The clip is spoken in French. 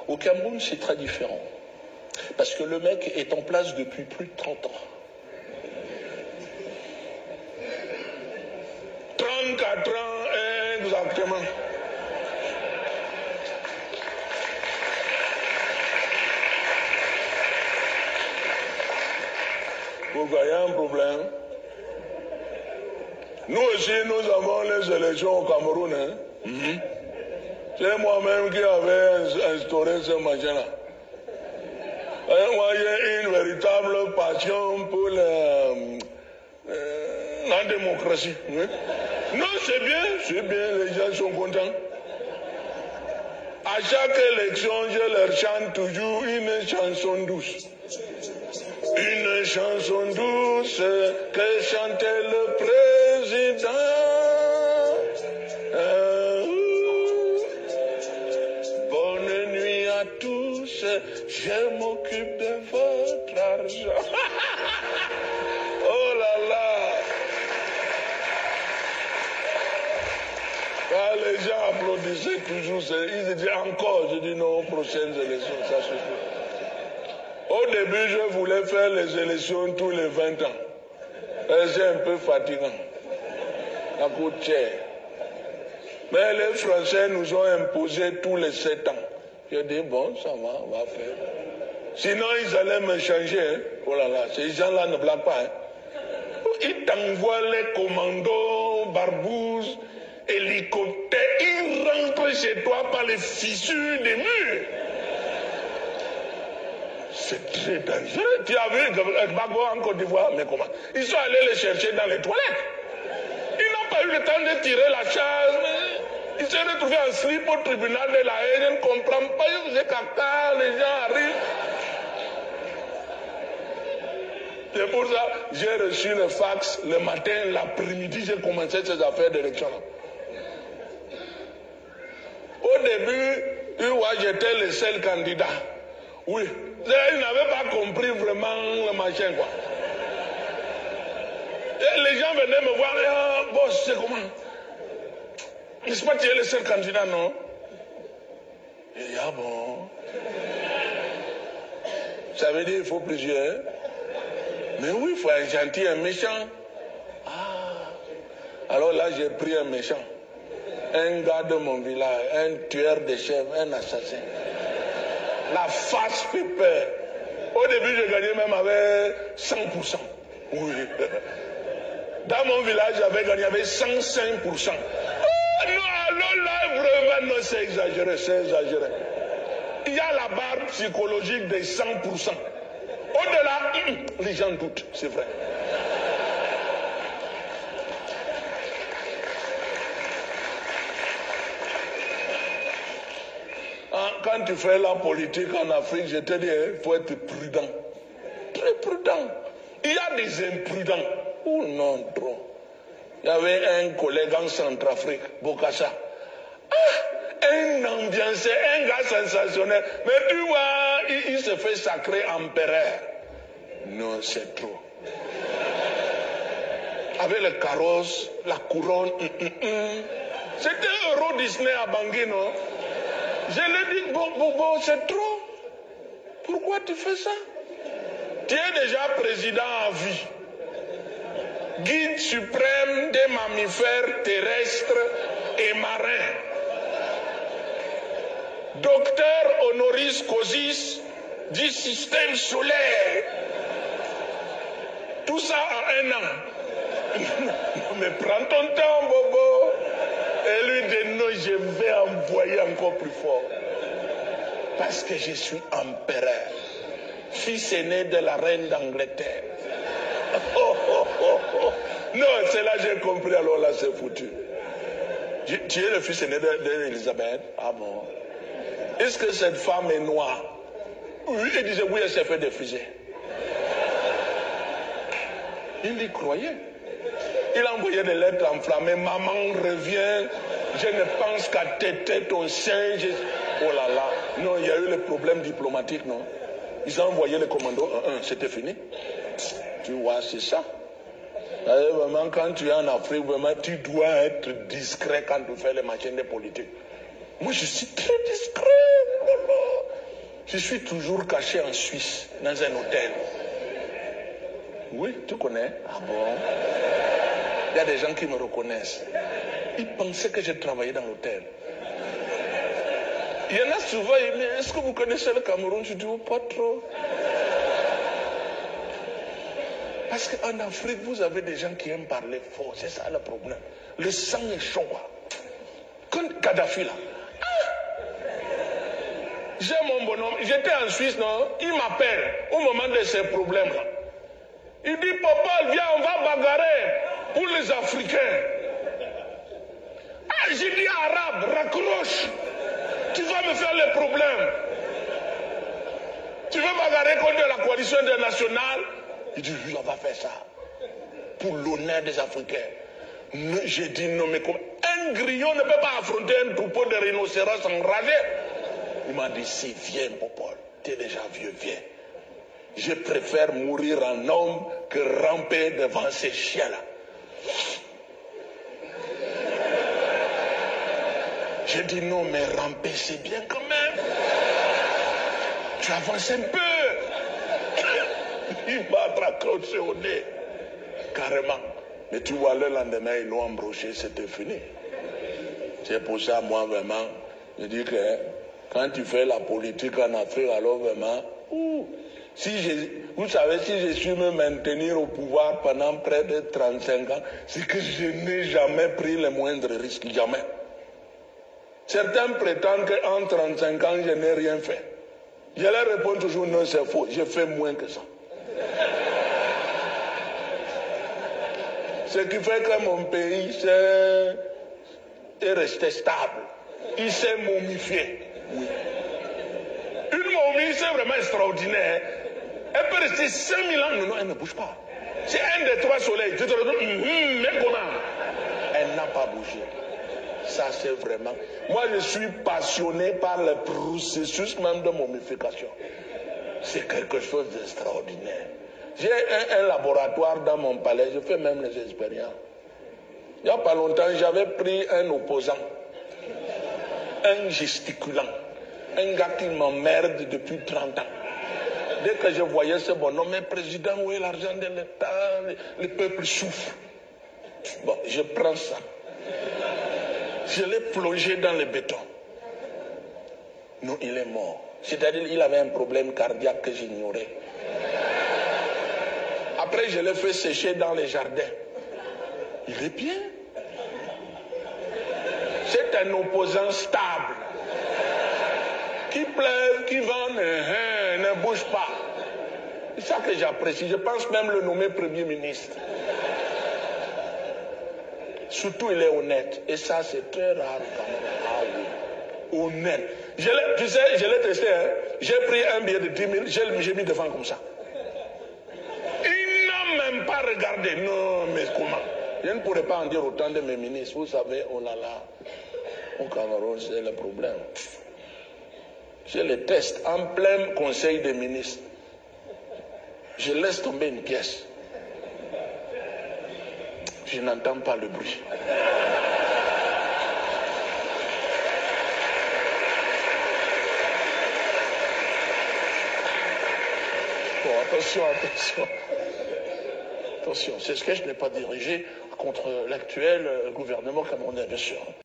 Au Cameroun, c'est très différent. Parce que le mec est en place depuis plus de 30 ans. 34 ans, exactement. Pourquoi il y a un problème? Nous aussi, nous avons les élections au Cameroun. Hein? C'est moi-même qui avais instauré ce machin-là. Moi, j'ai une véritable passion pour la démocratie. Hein? Non, c'est bien, les gens sont contents. À chaque élection, je leur chante toujours une chanson douce. Une chanson douce que chantait le président. Bonne nuit à tous, je m'occupe de votre argent. Oh là là. Quand les gens applaudissaient toujours, ils disaient encore, je dis non, aux prochaines élections, ça suffit. Au début, je voulais faire les élections tous les 20 ans. C'est un peu fatigant. Ça coûte cher. Mais les Français nous ont imposé tous les 7 ans. J'ai dit, bon, ça va, on va faire. Sinon, ils allaient me changer. Hein. Oh là là, ces gens-là ne blaguent pas. Hein. Ils t'envoient les commandos, barbouzes, hélicoptères. Ils rentrent chez toi par les fissures des murs. C'est très dangereux. Tu as vu Gbagbo en Côte d'Ivoire, mais comment? Ils sont allés les chercher dans les toilettes. Ils n'ont pas eu le temps de tirer la charge. Ils se sont retrouvés en slip au tribunal de la haine. Je ne comprends pas. Ils faisaient caca, les gens arrivent. C'est pour ça que j'ai reçu le fax le matin, l'après-midi, j'ai commencé ces affaires d'élection. Au début, j'étais le seul candidat. Oui. Ils n'avaient pas compris vraiment le machin, quoi. Et les gens venaient me voir, oh, boss, c'est comment? N'est-ce pas que tu es le seul candidat, non? Et ah bon? Ça veut dire qu'il faut plusieurs. Mais oui, il faut un gentil, un méchant. Ah. Alors là, j'ai pris un méchant. Un gars de mon village, un tueur de chèvres, un assassin. La face fait peur. Au début, je gagnais même avec 100%. Oui. Dans mon village, j'avais gagné avec 105%. Oh non, alors là, vraiment, non, c'est exagéré, c'est exagéré. Il y a la barre psychologique des 100%. Au-delà, les gens doutent, c'est vrai. Quand tu fais la politique en Afrique, je te dis, il faut être prudent. Très prudent. Il y a des imprudents. Oh non, trop. Il y avait un collègue en Centrafrique, Bokassa. Ah, un ambiancé, un gars sensationnel. Mais tu vois, il se fait sacrer empereur. Non, c'est trop. Avec le carrosse, la couronne. C'était Euro Disney à Bangui, non? Je lui ai dit, bon, c'est trop. Pourquoi tu fais ça? Tu es déjà président à vie. Guide suprême des mammifères terrestres et marins. Docteur honoris causis du système solaire. Tout ça en 1 an. Mais prends ton temps, Bobo. Et lui dit non, je vais envoyer encore plus fort. Parce que je suis empereur. Fils aîné de la reine d'Angleterre. Oh, oh, oh, oh. Non, c'est là que j'ai compris, alors là c'est foutu. Tu es le fils aîné d'Elisabeth? Ah bon? Est-ce que cette femme est noire? Oui, il disait oui, elle s'est fait des fusées. Il y croyait. Il a envoyé des lettres enflammées. Maman revient. Je ne pense qu'à téter ton sein. Oh là là. Non, il y a eu le problème diplomatique, non? Ils ont envoyé les commandos. C'était fini. Tu vois, c'est ça. Vraiment, quand tu es en Afrique, vraiment, tu dois être discret quand tu fais les machines de politique. Moi, je suis très discret. Je suis toujours caché en Suisse, dans un hôtel. Oui, tu connais? Ah bon? Il y a des gens qui me reconnaissent. Ils pensaient que j'ai travaillé dans l'hôtel. Il y en a souvent, ils me disent, est-ce que vous connaissez le Cameroun? Je dis, oh, pas trop. Parce qu'en Afrique, vous avez des gens qui aiment parler fort. C'est ça le problème. Le sang est chaud. Quand Kadhafi là, j'ai mon bonhomme, j'étais en Suisse, non? Il m'appelle au moment de ces problèmes-là. Il dit, papa, viens, on va bagarrer pour les Africains. Ah, j'ai dit arabe, raccroche. Tu vas me faire les problèmes. Tu veux bagarrer contre la coalition internationale? Il dit, oui, on va faire ça. Pour l'honneur des Africains. J'ai dit, non, mais comme un grillon ne peut pas affronter un troupeau de rhinocéros enragés. Il m'a dit, si, viens, Popol, tu es déjà vieux, viens. Je préfère mourir en homme que ramper devant ces chiens-là. J'ai dit, non, mais ramper, c'est bien quand même. Tu avances un peu. Il m'a raccroché au nez. Carrément. Mais tu vois, le lendemain, ils l'ont embroché, c'était fini. C'est pour ça, moi, vraiment, je dis que quand tu fais la politique en Afrique, alors vraiment, vous savez, si je suis me maintenir au pouvoir pendant près de 35 ans, c'est que je n'ai jamais pris le moindre risque, jamais. Certains prétendent qu'en 35 ans, je n'ai rien fait. Je leur réponds toujours, non, c'est faux, j'ai fait moins que ça. Ce qui fait que mon pays est resté stable. Il s'est momifié. Oui. Une momie, c'est vraiment extraordinaire. Elle peut rester 5000 ans. Non, elle ne bouge pas. C'est un des 3 soleils. Tu te retrouves, mais comment? Elle n'a pas bougé. Ça, c'est vraiment... Moi, je suis passionné par le processus même de momification. C'est quelque chose d'extraordinaire. J'ai un laboratoire dans mon palais, je fais même les expériences. Il n'y a pas longtemps, j'avais pris un opposant, un gesticulant, un gars qui m'emmerde depuis 30 ans. Dès que je voyais ce bonhomme, mais président, où est l'argent de l'État? Le peuple souffre. Bon, je prends ça. Je l'ai plongé dans le béton. Non, il est mort. C'est-à-dire qu'il avait un problème cardiaque que j'ignorais. Après, je l'ai fait sécher dans les jardins. Il est bien. C'est un opposant stable. Qui pleuve, qui vend, ne bouge pas. C'est ça que j'apprécie. Je pense même le nommer Premier ministre. Surtout, il est honnête. Et ça, c'est très rare quand même. Ah oui. Honnête. Tu sais, je l'ai testé. Hein. J'ai pris un billet de 10 000, j'ai mis devant comme ça. Même pas regarder. Non, mais comment? Je ne pourrais pas en dire autant de mes ministres. Vous savez, oh là là, au Cameroun, c'est le problème. Je les teste en plein conseil des ministres. Je laisse tomber une pièce. Je n'entends pas le bruit. Bon, attention, attention. Attention, c'est ce que je n'ai pas dirigé contre l'actuel gouvernement camerounais, bien sûr.